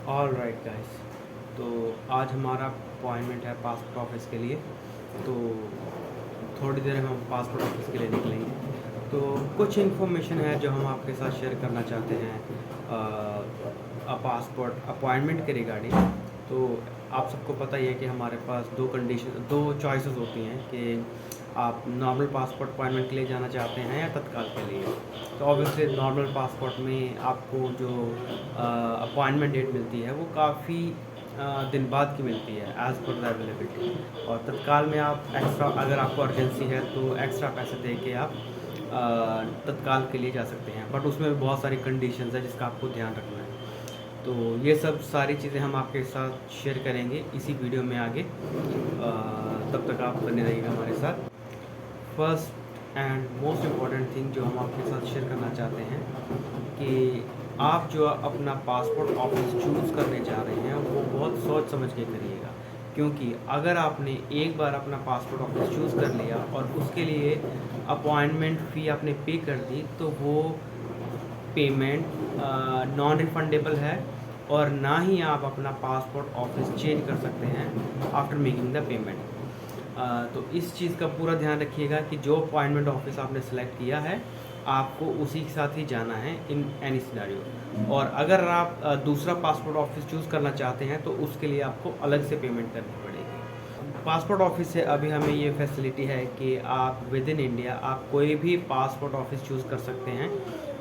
All right guys, तो आज हमारा अपॉइंटमेंट है पासपोर्ट ऑफिस के लिए। तो थोड़ी देर में हम पासपोर्ट ऑफिस के लिए निकलेंगे। तो कुछ इन्फॉर्मेशन है जो हम आपके साथ शेयर करना चाहते हैं पासपोर्ट अपॉइंटमेंट के रिगार्डिंग। तो आप सबको पता ही है कि हमारे पास दो चॉइसेस होती हैं कि आप नॉर्मल पासपोर्ट अपॉइंटमेंट के लिए जाना चाहते हैं या तत्काल के लिए। तो ऑब्वियसली नॉर्मल पासपोर्ट में आपको जो अपॉइंटमेंट डेट मिलती है वो काफ़ी दिन बाद की मिलती है एज़ पर द अवेलेबिलिटी। और तत्काल में आप एक्स्ट्रा, अगर आपको अर्जेंसी है तो एक्स्ट्रा पैसे दे के आप तत्काल के लिए जा सकते हैं, बट उसमें भी बहुत सारी कंडीशंस है जिसका आपको ध्यान रखना है। तो ये सब सारी चीज़ें हम आपके साथ शेयर करेंगे इसी वीडियो में आगे। तब तक आप बने रहिएगा हमारे साथ। First and most important thing जो हम आपके साथ शेयर करना चाहते हैं कि आप जो अपना पासपोर्ट ऑफिस चूज़ करने जा रहे हैं वो बहुत सोच समझ के करिएगा, क्योंकि अगर आपने एक बार अपना पासपोर्ट ऑफिस चूज़ कर लिया और उसके लिए अपॉइंटमेंट फ़ी आपने पे कर दी तो वो पेमेंट नॉन रिफंडेबल है, और ना ही आप अपना पासपोर्ट ऑफिस चेंज कर सकते हैं आफ्टर मेकिंग द पेमेंट। तो इस चीज़ का पूरा ध्यान रखिएगा कि जो अपॉइंटमेंट ऑफिस आपने सेलेक्ट किया है आपको उसी के साथ ही जाना है इन एनी सिनेरियो। और अगर आप दूसरा पासपोर्ट ऑफिस चूज़ करना चाहते हैं तो उसके लिए आपको अलग से पेमेंट करनी पड़ेगी। पासपोर्ट ऑफिस से अभी हमें ये फैसिलिटी है कि आप विद इन इंडिया आप कोई भी पासपोर्ट ऑफिस चूज़ कर सकते हैं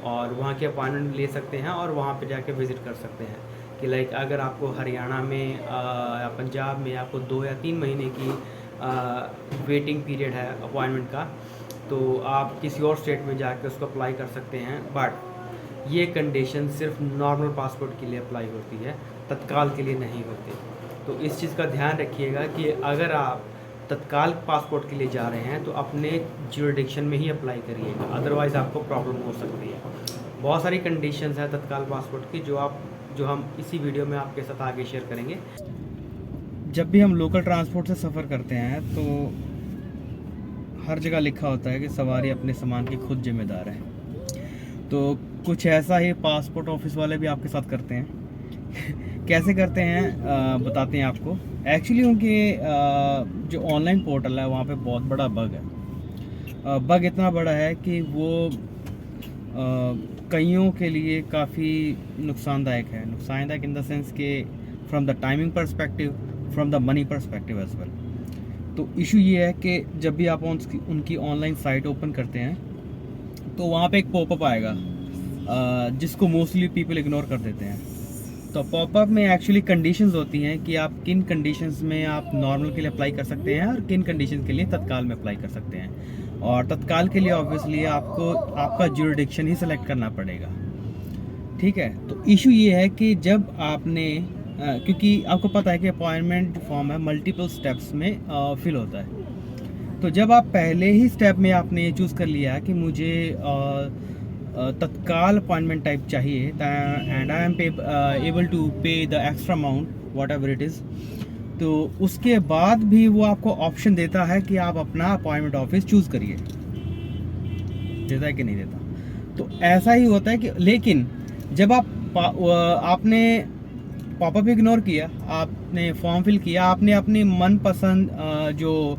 और वहाँ की अपॉइंटमेंट ले सकते हैं और वहाँ पे जाके विज़िट कर सकते हैं। कि लाइक अगर आपको हरियाणा में या पंजाब में आपको 2 या 3 महीने की वेटिंग पीरियड है अपॉइंटमेंट का, तो आप किसी और स्टेट में जाके उसको अप्लाई कर सकते हैं। बट ये कंडीशन सिर्फ नॉर्मल पासपोर्ट के लिए अप्लाई होती है, तत्काल के लिए नहीं होती। तो इस चीज़ का ध्यान रखिएगा कि अगर आप तत्काल पासपोर्ट के लिए जा रहे हैं तो अपने ज्यूरिडिक्शन में ही अप्लाई करिएगा, अदरवाइज़ आपको प्रॉब्लम हो सकती है। बहुत सारी कंडीशंस हैं तत्काल पासपोर्ट की जो हम इसी वीडियो में आपके साथ आगे शेयर करेंगे। जब भी हम लोकल ट्रांसपोर्ट से सफ़र करते हैं तो हर जगह लिखा होता है कि सवारी अपने सामान की खुद जिम्मेदार है। तो कुछ ऐसा ही पासपोर्ट ऑफिस वाले भी आपके साथ करते हैं। कैसे करते हैं बताते हैं आपको। एक्चुअली उनके जो ऑनलाइन पोर्टल है वहाँ पे बहुत बड़ा बग है। बग इतना बड़ा है कि वो कईयों के लिए काफ़ी नुकसानदायक है। नुकसानदायक इन द सेंस कि from the timing perspective, from the money perspective as well. तो इशू ये है कि जब भी आप उनकी ऑनलाइन साइट ओपन करते हैं तो वहाँ पे एक पॉपअप आएगा जिसको मोस्टली पीपल इग्नोर कर देते हैं। तो पॉपअप में एक्चुअली कंडीशंस होती हैं कि आप किन कंडीशंस में आप नॉर्मल के लिए अप्लाई कर सकते हैं और किन कंडीशंस के लिए तत्काल में अप्लाई कर सकते हैं। और तत्काल के लिए ऑब्वियसली आपको आपका ज्यूरिडिक्शन ही सेलेक्ट करना पड़ेगा, ठीक है। तो इशू ये है कि जब आपने क्योंकि आपको पता है कि अपॉइंटमेंट फॉर्म है मल्टीपल स्टेप्स में फिल होता है। तो जब आप पहले ही स्टेप में आपने ये चूज़ कर लिया कि मुझे तत्काल अपॉइंटमेंट टाइप चाहिए and I am able to pay the extra amount whatever it is, तो उसके बाद भी वो आपको ऑप्शन देता है कि आप अपना अपॉइंटमेंट ऑफिस चूज़ करिए। देता है कि नहीं देता? तो ऐसा ही होता है कि लेकिन जब आपने पॉपअप इग्नोर किया, आपने फॉर्म फिल किया, आपने अपनी मनपसंद जो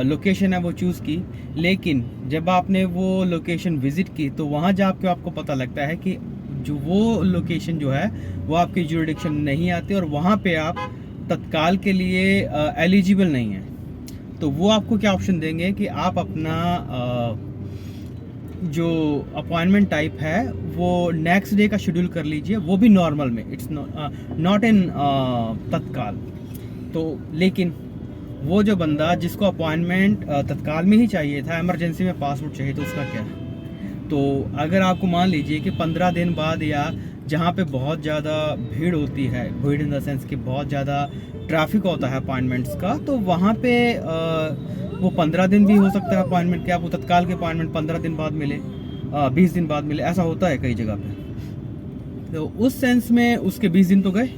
लोकेशन है वो चूज़ की, लेकिन जब आपने वो लोकेशन विज़िट की तो वहाँ जाके आपको पता लगता है कि जो वो लोकेशन जो है वो आपकी ज्यूरिडिक्शन नहीं आती और वहाँ पे आप तत्काल के लिए एलिजिबल नहीं हैं। तो वो आपको क्या ऑप्शन देंगे कि आप अपना जो अपॉइंटमेंट टाइप है वो नेक्स्ट डे का शेड्यूल कर लीजिए, वो भी नॉर्मल में, इट्स नॉट इन तत्काल। तो लेकिन वो जो बंदा जिसको अपॉइंटमेंट तत्काल में ही चाहिए था, इमरजेंसी में पासपोर्ट चाहिए, तो उसका क्या? तो अगर आपको मान लीजिए कि 15 दिन बाद या जहाँ पे बहुत ज़्यादा भीड़ होती है, भीड़ इन द सेंस कि बहुत ज़्यादा ट्रैफिक होता है अपॉइंटमेंट्स का, तो वहाँ पे वो 15 दिन भी हो सकता है अपॉइंटमेंट के, आपको तत्काल के अपॉइंटमेंट 15 दिन बाद मिले, 20 दिन बाद मिले, ऐसा होता है कई जगह पे। तो उस सेंस में उसके 20 दिन तो गए,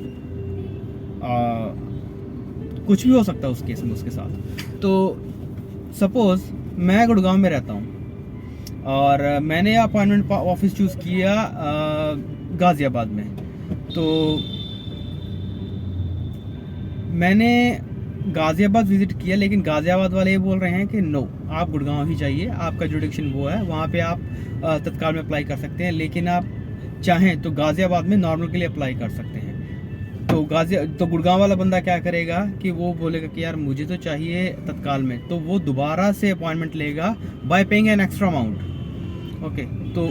कुछ भी हो सकता है उस केस में उसके साथ। तो सपोज़ मैं गुड़गांव में रहता हूँ और मैंने अपॉइंटमेंट ऑफिस चूज़ किया गाज़ियाबाद में। तो मैंने गाज़ियाबाद विज़िट किया, लेकिन गाज़ियाबाद वाले ये बोल रहे हैं कि नो, आप गुड़गांव ही जाइए, आपका जुडिक्शन वो है, वहाँ पे आप तत्काल में अप्लाई कर सकते हैं, लेकिन आप चाहें तो गाज़ियाबाद में नॉर्मल के लिए अप्लाई कर सकते हैं। तो गुड़गांव वाला बंदा क्या करेगा कि वो बोलेगा कि यार मुझे तो चाहिए तत्काल में, तो वो दोबारा से अपॉइंटमेंट लेगा bye paying an extra amount. Okay, तो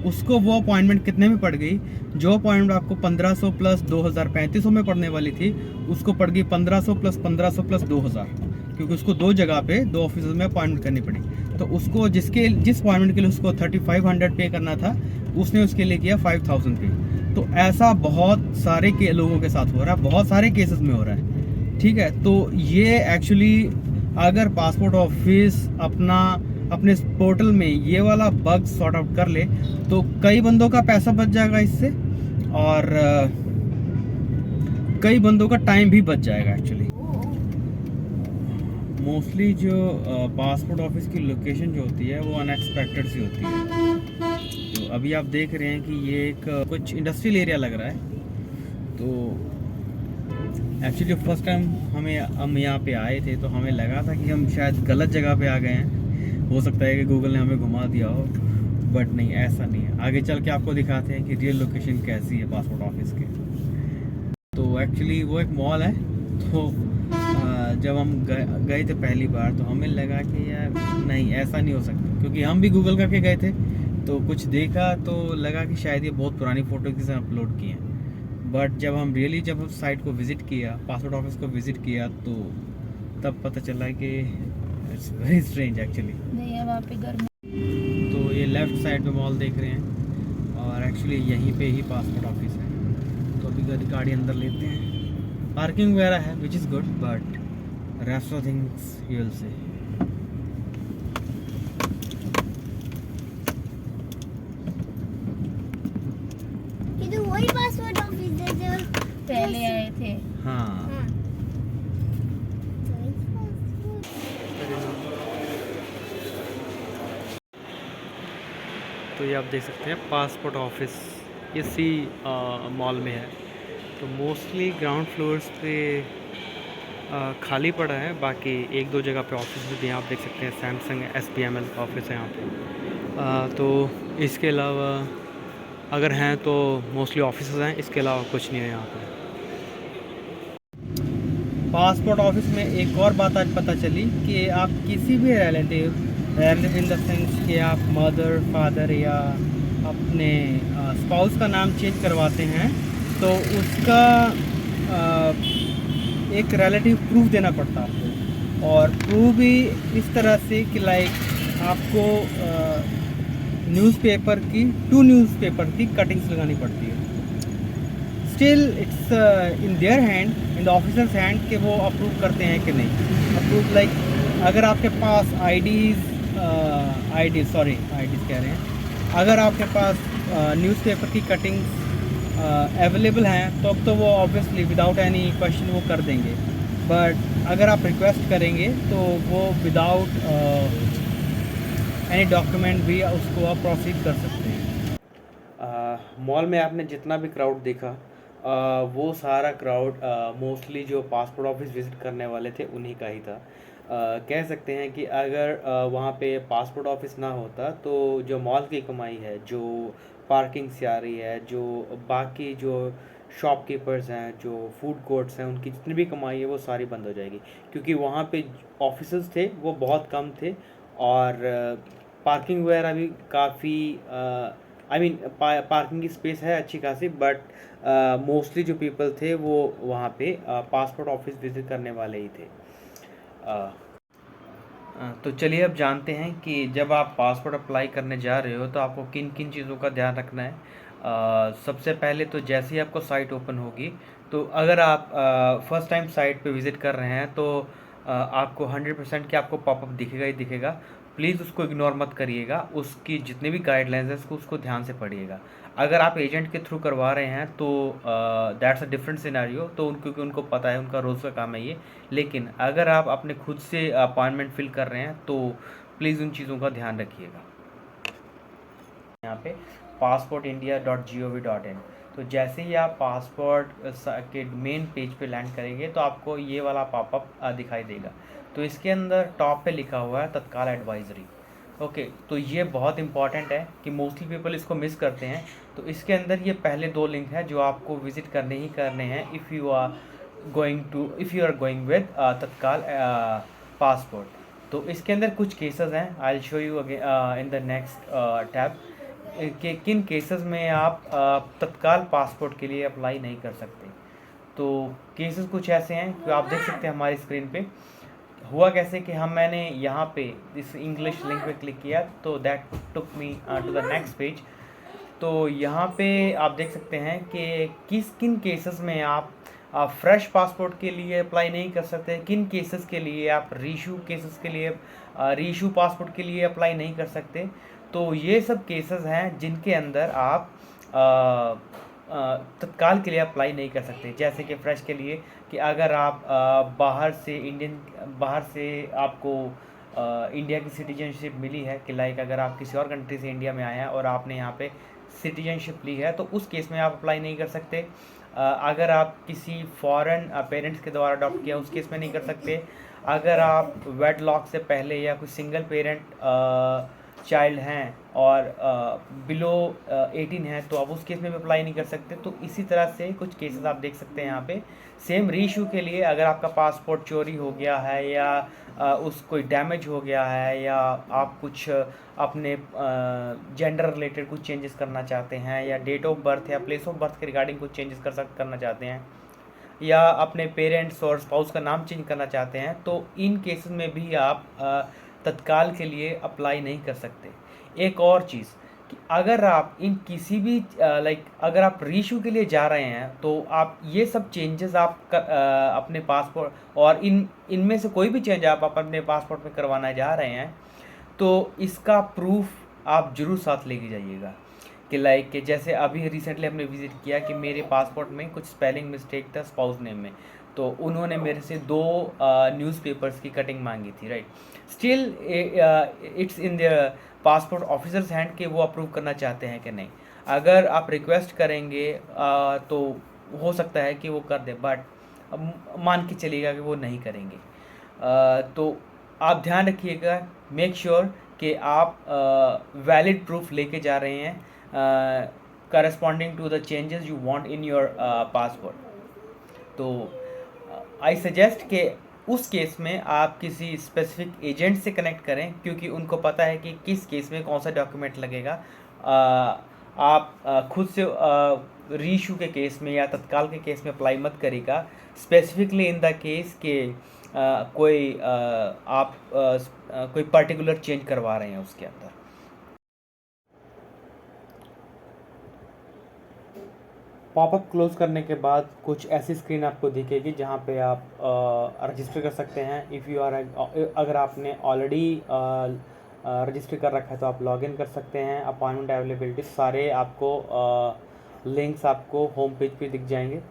उसको वो अपॉइंटमेंट कितने में पड़ गई? जो अपॉइंटमेंट आपको 1500 प्लस 2000 3500 में पड़ने वाली थी, उसको पड़ गई 1500 प्लस 2000, क्योंकि उसको दो जगह पे दो ऑफिस में अपॉइंटमेंट करनी पड़ी। तो उसको जिस अपॉइंटमेंट के लिए उसको 3500 पे करना था, उसने उसके लिए किया 5000 पे। तो ऐसा बहुत सारे के लोगों के साथ हो रहा है, बहुत सारे केसेस में हो रहा है। ठीक है, तो ये एक्चुअली अगर पासपोर्ट ऑफिस अपने पोर्टल में ये वाला बग सॉर्ट आउट कर ले तो कई बंदों का पैसा बच जाएगा इससे, और कई बंदों का टाइम भी बच जाएगा एक्चुअली। मोस्टली जो पासपोर्ट ऑफिस की लोकेशन जो होती है वो अनएक्सपेक्टेड सी होती है। तो अभी आप देख रहे हैं कि ये एक कुछ इंडस्ट्रियल एरिया लग रहा है। तो एक्चुअली फर्स्ट टाइम हम यहाँ पे आए थे तो हमें लगा था कि हम शायद गलत जगह पे आ गए हैं, हो सकता है कि गूगल ने हमें घुमा दिया हो, बट नहीं, ऐसा नहीं है। आगे चल के आपको दिखाते हैं कि रियल लोकेशन कैसी है पासपोर्ट ऑफिस के। तो एक्चुअली वो एक मॉल है। तो जब हम गए थे पहली बार तो हमें लगा कि यार नहीं, ऐसा नहीं हो सकता, क्योंकि हम भी गूगल करके गए थे तो कुछ देखा तो लगा कि शायद ये बहुत पुरानी फ़ोटो किसी ने अपलोड की हैं। बट जब हम साइट को विज़िट किया, पासपोर्ट ऑफिस को विज़िट किया, तो तब पता चला कि इट्स वेरी स्ट्रेंज एक्चुअली। वहाँ पे घर तो ये लेफ़्ट साइड में मॉल देख रहे हैं और एक्चुअली यहीं पे ही पासपोर्ट ऑफिस है। तो अभी गाड़ी अंदर लेते हैं, पार्किंग वगैरह है which is good, but rest of things you will see. ये तो वही पासपोर्ट ऑफिस है जो पहले आए थे। हाँ, तो ये आप देख सकते हैं पासपोर्ट ऑफिस इसी मॉल में है। तो मोस्टली ग्राउंड फ्लोर्स पे खाली पड़ा है, बाकी एक दो जगह पे ऑफिस भी हैं। आप देख सकते हैं सैमसंग SPML ऑफिस है यहाँ पे। तो इसके अलावा अगर हैं तो मोस्टली ऑफिस हैं, इसके अलावा कुछ नहीं है यहाँ पे। पासपोर्ट ऑफिस में एक और बात आज पता चली कि आप किसी भी रिलेटिव इन द सेंस कि आप मदर फादर या अपने स्पाउस का नाम चेंज करवाते हैं तो उसका एक रिलेटिव प्रूफ देना पड़ता है आपको, और प्रूफ भी इस तरह से कि लाइक आपको न्यूज़पेपर की 2 न्यूज़पेपर की कटिंग्स लगानी पड़ती है। Still it's in their hand, in the officers hand, कि वो अप्रूव करते हैं कि नहीं अप्रूव। लाइक अगर आपके पास आईडीज़ कह रहे हैं, अगर आपके पास न्यूज़पेपर की कटिंग्स अवेलेबल हैं तो अब तो वो ऑब्वियसली विदाउट एनी क्वेश्चन वो कर देंगे। बट अगर आप रिक्वेस्ट करेंगे तो वो विदाउट एनी डॉक्यूमेंट भी उसको आप प्रोसीड कर सकते हैं। मॉल में आपने जितना भी क्राउड देखा, वो सारा क्राउड मोस्टली जो पासपोर्ट ऑफिस विज़िट करने वाले थे उन्हीं का ही था। कह सकते हैं कि अगर वहाँ पे पासपोर्ट ऑफिस ना होता तो जो मॉल की कमाई है, जो पार्किंग से आ रही है, जो बाकी जो शॉपकीपर्स हैं, जो फूड कोर्ट्स हैं, उनकी जितनी भी कमाई है वो सारी बंद हो जाएगी, क्योंकि वहाँ पे ऑफिसेज थे वो बहुत कम थे, और पार्किंग वगैरह भी काफ़ी पार्किंग की स्पेस है अच्छी खासी, बट मोस्टली जो पीपल थे वो वहाँ पे पासपोर्ट ऑफिस विज़िट करने वाले ही थे। तो चलिए अब जानते हैं कि जब आप पासपोर्ट अप्लाई करने जा रहे हो तो आपको किन किन चीज़ों का ध्यान रखना है। सबसे पहले तो जैसे ही आपको साइट ओपन होगी, तो अगर आप फर्स्ट टाइम साइट पे विज़िट कर रहे हैं तो आपको 100% कि आपको पॉपअप दिखेगा ही दिखेगा। प्लीज़ उसको इग्नोर मत करिएगा, उसकी जितने भी गाइडलाइंस है उसको ध्यान से पढ़िएगा। अगर आप एजेंट के थ्रू करवा रहे हैं तो दैट्स अ डिफरेंट सिनेरियो, तो क्योंकि उनको पता है, उनका रोज़ का काम है ये। लेकिन अगर आप अपने खुद से अपॉइंटमेंट फिल कर रहे हैं तो प्लीज़ उन चीज़ों का ध्यान रखिएगा। यहाँ पे passportindia.gov.in, तो जैसे ही आप पासपोर्ट के मेन पेज पे लैंड करेंगे तो आपको ये वाला पॉपअप दिखाई देगा। तो इसके अंदर टॉप पे लिखा हुआ है तत्काल एडवाइजरी। ओके, तो ये बहुत इंपॉर्टेंट है कि मोस्टली पीपल इसको मिस करते हैं। तो इसके अंदर ये पहले 2 लिंक है जो आपको विजिट करने ही करने हैं if you are going with Tatkal passport. तो इसके अंदर कुछ केसेस हैं, I will show you again in the next tab कि किन केसेस में आप तत्काल पासपोर्ट के लिए अप्लाई नहीं कर सकते। तो केसेस कुछ ऐसे हैं कि आप देख सकते हैं हमारी स्क्रीन पे। हुआ कैसे कि मैंने यहाँ पे इस इंग्लिश लिंक पे क्लिक किया तो that took me to the next page. तो यहाँ पे आप देख सकते हैं कि किन केसेस में आप फ्रेश पासपोर्ट के लिए अप्लाई नहीं कर सकते, किन केसेस के लिए आप रीइशू केसेस के लिए रीइशू पासपोर्ट के लिए अप्लाई नहीं कर सकते। तो ये सब केसेस हैं जिनके अंदर आप तत्काल के लिए अप्लाई नहीं कर सकते। जैसे कि फ्रेश के लिए कि अगर आप बाहर से आपको इंडिया की सिटीजनशिप मिली है कि लाइक अगर आप किसी और कंट्री से इंडिया में आए हैं और आपने यहाँ पे सिटीजनशिप ली है तो उस केस में आप अप्लाई नहीं कर सकते। अगर आप किसी फॉरेन पेरेंट्स के द्वारा अडॉप्ट किया उस केस में नहीं कर सकते। अगर आप वेडलॉक से पहले या कोई सिंगल पेरेंट चाइल्ड हैं और बिलो 18 हैं तो आप उस केस में भी अप्लाई नहीं कर सकते। तो इसी तरह से कुछ केसेस आप देख सकते हैं यहाँ पे। सेम रीइशू के लिए अगर आपका पासपोर्ट चोरी हो गया है या उस कोई डैमेज हो गया है या आप कुछ अपने जेंडर रिलेटेड कुछ चेंजेस करना चाहते हैं या डेट ऑफ बर्थ या प्लेस ऑफ बर्थ के रिगार्डिंग कुछ चेंजेस करना चाहते हैं या अपने पेरेंट्स और स्पाउस का नाम चेंज करना चाहते हैं तो इन केसेस में भी आप तत्काल के लिए अप्लाई नहीं कर सकते। एक और चीज़ कि अगर आप इन किसी भी अगर आप रीइशू के लिए जा रहे हैं तो आप ये सब चेंजेस आप अपने पासपोर्ट और इनमें से कोई भी चेंज आप अपने पासपोर्ट में करवाना जा रहे हैं तो इसका प्रूफ आप जरूर साथ लेके जाइएगा। कि लाइक कि जैसे अभी रिसेंटली हमने विज़िट किया कि मेरे पासपोर्ट में कुछ स्पेलिंग मिस्टेक था स्पाउस नेम में, तो उन्होंने मेरे से 2 न्यूज़पेपर्स की कटिंग मांगी थी, right. Still it's in the passport officers hand कि वो अप्रूव करना चाहते हैं कि नहीं। अगर आप रिक्वेस्ट करेंगे तो हो सकता है कि वो कर दे, बट मान के चलिएगा कि वो नहीं करेंगे। तो आप ध्यान रखिएगा, मेक श्योर कि आप वैलिड प्रूफ लेके जा रहे हैं corresponding to the changes you want in your passport. तो आई सजेस्ट कि उस केस में आप किसी स्पेसिफिक एजेंट से कनेक्ट करें क्योंकि उनको पता है कि किस केस में कौन सा डॉक्यूमेंट लगेगा। आप खुद से रीइशू के केस में या तत्काल के केस में अप्लाई मत करिएगा। स्पेसिफिकली इन द केस के कोई पर्टिकुलर चेंज करवा रहे हैं उसके अंदर। पॉपअप क्लोज करने के बाद कुछ ऐसी स्क्रीन आपको दिखेगी जहाँ पे आप रजिस्टर कर सकते हैं। अगर आपने ऑलरेडी रजिस्टर कर रखा है तो आप लॉगिन कर सकते हैं। अपॉइंटमेंट अवेलेबिलिटी सारे आपको लिंक्स आपको होम पेज पे दिख जाएंगे।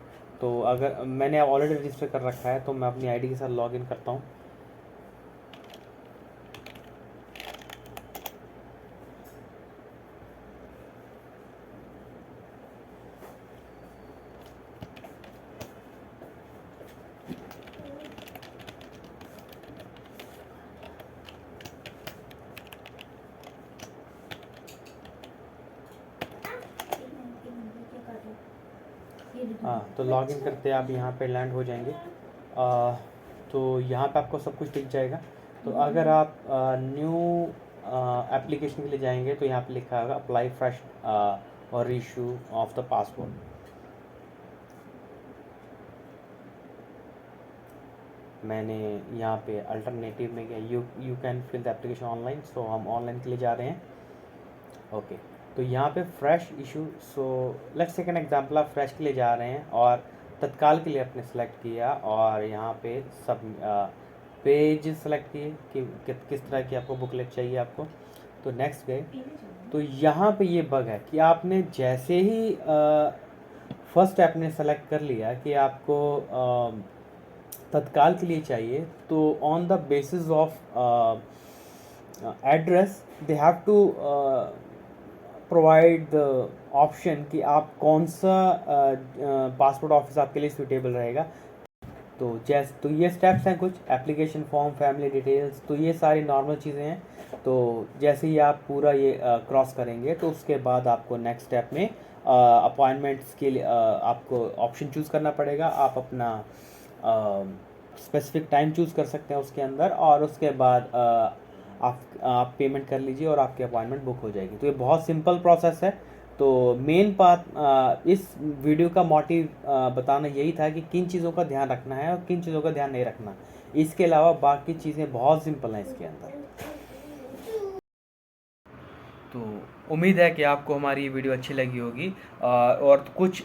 तो अगर मैंने ऑलरेडी रजिस्टर कर रखा है तो मैं अपनी आईडी के साथ लॉगिन करता हूँ। हाँ, तो लॉगिन करते आप यहाँ पे लैंड हो जाएंगे। तो यहाँ पे आपको सब कुछ दिख जाएगा। तो अगर आप न्यू एप्लीकेशन के लिए जाएंगे तो यहाँ पे लिखा होगा अप्लाई फ्रेश और रीइशू ऑफ द पासपोर्ट। मैंने यहाँ पे अल्टरनेटिव में you can fill the application online, so हम ऑनलाइन के लिए जा रहे हैं। ओके, तो यहाँ पे fresh issue, so let's take an example. आप फ्रेश के लिए जा रहे हैं और तत्काल के लिए आपने सेलेक्ट किया और यहाँ पे सब पेज सेलेक्ट किए कि किस तरह की आपको बुकलेट चाहिए आपको। तो नेक्स्ट गए तो यहाँ पे ये बग है कि आपने जैसे ही फर्स्ट आपने सेलेक्ट कर लिया कि आपको तत्काल के लिए चाहिए, तो on the basis of address they have to provide the option कि आप कौन सा पासपोर्ट ऑफिस आपके लिए सूटेबल रहेगा। तो ये स्टेप्स हैं कुछ, एप्लीकेशन फॉर्म, फैमिली डिटेल्स, तो ये सारी नॉर्मल चीज़ें हैं। तो जैसे ही आप पूरा ये क्रॉस करेंगे तो उसके बाद आपको नेक्स्ट स्टेप में अपॉइंटमेंट्स के लिए आपको ऑप्शन चूज़ करना पड़ेगा। आप अपना स्पेसिफिक टाइम चूज़ कर सकते हैं उसके अंदर, और उसके बाद आप पेमेंट कर लीजिए और आपकी अपॉइंटमेंट बुक हो जाएगी। तो ये बहुत सिंपल प्रोसेस है। तो मेन बात इस वीडियो का मोटिव बताना यही था कि किन चीज़ों का ध्यान रखना है और किन चीज़ों का ध्यान नहीं रखना। इसके अलावा बाकी चीज़ें बहुत सिंपल हैं इसके अंदर। तो उम्मीद है कि आपको हमारी ये वीडियो अच्छी लगी होगी और कुछ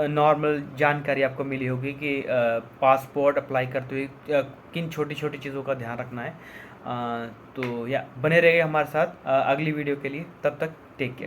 नॉर्मल जानकारी आपको मिली होगी कि पासपोर्ट अप्लाई करते हुए किन छोटी छोटी चीज़ों का ध्यान रखना है। तो या बने रहिए हमारे साथ अगली वीडियो के लिए। तब तक टेक केयर।